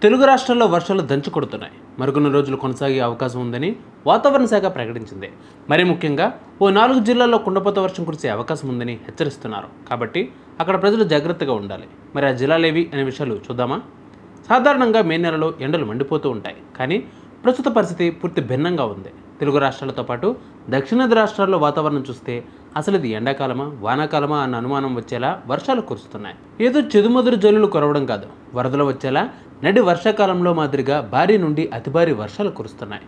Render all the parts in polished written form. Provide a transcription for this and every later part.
తెలుగు రాష్ట్రాల్లో వర్షాలు దంచి కొడుతున్నాయి. మరికొన్ని రోజులు కొనసాగే అవకాశం ఉందని వాతావరణ శాఖ ప్రకటించింది. మరి ముఖ్యంగా ఓ 4 జిల్లాల్లో కుండపోత వర్షం కురిసే అవకాశం ఉందని హెచ్చరిస్తున్నారు. కాబట్టి అక్కడ ప్రజలు జాగ్రత్తగా ఉండాలి. మరి ఆ జిల్లాలేవి అనే విషయాలు చూద్దామా? సాధారణంగా మే నెలలో ఎండలు మండిపోతూ ఉంటాయి. కానీ ప్రస్తుత పరిస్థితి పూర్తి భిన్నంగా ఉంది. తెలుగు రాష్ట్రాలతో పాటు దక్షిణాది రాష్ట్రాల్లో వాతావరణం చూస్తే అసలు ఇది ఎండాకాలమా వానాకాలమా అన్న అనుమానం వచ్చేలా వర్షాలు కురుస్తున్నాయి. ఏదో చెదుమదురు జల్లులు కురవడం కాదు, వరదలు వచ్చేలా నడి వర్షాకాలంలో మాదిరిగా భారీ నుండి అతి భారీ వర్షాలు కురుస్తున్నాయి.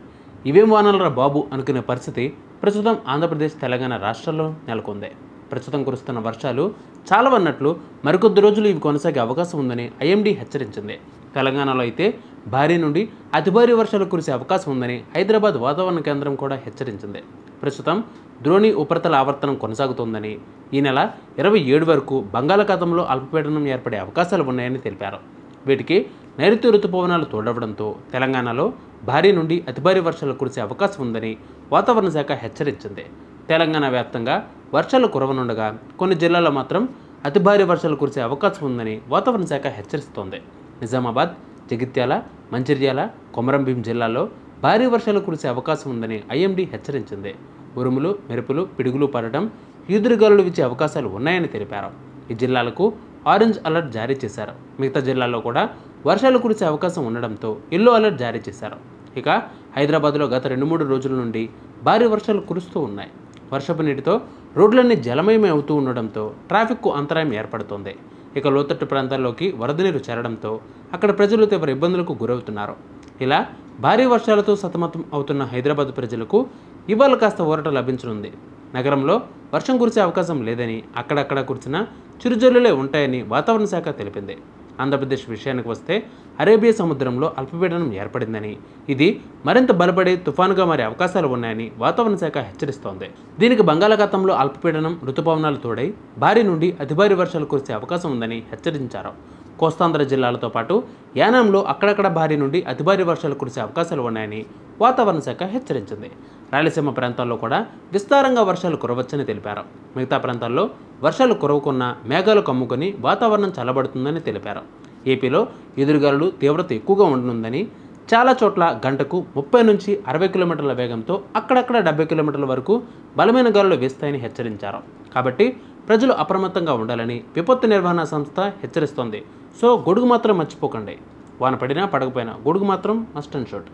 ఇవేం వానలరా బాబు అనుకునే పరిస్థితి ప్రస్తుతం ఆంధ్రప్రదేశ్, తెలంగాణ రాష్ట్రాల్లో నెలకొంది. ప్రస్తుతం కురుస్తున్న వర్షాలు చాలవన్నట్లు మరికొద్ది రోజులు ఇవి కొనసాగే అవకాశం ఉందని ఐఎండీ హెచ్చరించింది. తెలంగాణలో అయితే భారీ నుండి అతి భారీ వర్షాలు కురిసే అవకాశం ఉందని హైదరాబాద్ వాతావరణ కేంద్రం కూడా హెచ్చరించింది. ప్రస్తుతం ద్రోణి ఉపరితల ఆవర్తనం కొనసాగుతోందని, ఈ నెల 27 వరకు బంగాళాఖాతంలో అల్పపీడనం ఏర్పడే అవకాశాలు ఉన్నాయని తెలిపారు. వీటికి నైరుతి రుతుపవనాలు తోడవడంతో తెలంగాణలో భారీ నుండి అతి భారీ వర్షాలు కురిసే అవకాశం ఉందని వాతావరణ శాఖ హెచ్చరించింది. తెలంగాణ వ్యాప్తంగా వర్షాలు కురవనుండగా కొన్ని జిల్లాల్లో మాత్రం అతి భారీ వర్షాలు కురిసే అవకాశం ఉందని వాతావరణ శాఖ హెచ్చరిస్తోంది. నిజామాబాద్, జగిత్యాల, మంచిర్యాల, కొమరంభీం జిల్లాల్లో భారీ వర్షాలు కురిసే అవకాశం ఉందని ఐఎండీ హెచ్చరించింది. ఉరుములు, మెరుపులు, పిడుగులు పడటం, ఈదురుగాలులు వీచే అవకాశాలు ఉన్నాయని తెలిపారు. ఈ జిల్లాలకు ఆరెంజ్ అలర్ట్ జారీ చేశారు. మిగతా జిల్లాల్లో కూడా వర్షాలు కురిసే అవకాశం ఉండడంతో ఎల్లో అలర్ట్ జారీ చేశారు. ఇక హైదరాబాద్లో గత 2-3 రోజుల నుండి భారీ వర్షాలు కురుస్తూ ఉన్నాయి. వర్షపు నీటితో రోడ్లన్నీ జలమయమే అవుతూ ఉండడంతో ట్రాఫిక్కు అంతరాయం ఏర్పడుతోంది. ఇక లోతట్టు ప్రాంతాల్లోకి వరద నీరు చేరడంతో అక్కడ ప్రజలు తీవ్ర ఇబ్బందులకు గురవుతున్నారు. ఇలా భారీ వర్షాలతో సతమతం అవుతున్న హైదరాబాద్ ప్రజలకు ఇవాళ కాస్త ఊరట లభించనుంది. నగరంలో వర్షం కురిసే అవకాశం లేదని, అక్కడక్కడ కురిసిన చిరుజల్లులే ఉంటాయని వాతావరణ శాఖ తెలిపింది. ఆంధ్రప్రదేశ్ విషయానికి వస్తే అరేబియా సముద్రంలో అల్పపీడనం ఏర్పడిందని, ఇది మరింత బలపడి తుఫానుగా మారే అవకాశాలు ఉన్నాయని వాతావరణ శాఖ హెచ్చరిస్తోంది. దీనికి బంగాళాఖాతంలో అల్పపీడనం, రుతుపవనాలు తోడై భారీ నుండి అతి భారీ వర్షాలు కురిసే అవకాశం ఉందని హెచ్చరించారు. కోస్తాంధ్ర జిల్లాలతో పాటు యానాంలో అక్కడక్కడ భారీ నుండి అతి భారీ వర్షాలు కురిసే అవకాశాలు ఉన్నాయని వాతావరణ శాఖ హెచ్చరించింది. రాయలసీమ ప్రాంతాల్లో కూడా విస్తారంగా వర్షాలు కురవచ్చని తెలిపారు. మిగతా ప్రాంతాల్లో వర్షాలు కురవకున్నా మేఘాలు కమ్ముకొని వాతావరణం చల్లబడుతుందని తెలిపారు. ఏపీలో ఎదురుగాలులు తీవ్రత ఎక్కువగా ఉండనుందని, చాలా చోట్ల గంటకు 30 నుంచి 60 కిలోమీటర్ల వేగంతో అక్కడక్కడ 70 కిలోమీటర్ల వరకు బలమైన గాలులు వీస్తాయని హెచ్చరించారు. కాబట్టి ప్రజలు అప్రమత్తంగా ఉండాలని విపత్తు నిర్వహణ సంస్థ హెచ్చరిస్తోంది. సో గొడుగు మాత్రం మర్చిపోకండి. వాన పడినా పడకపోయినా గొడుగు మాత్రం మస్ట్ అండ్ షుడ్.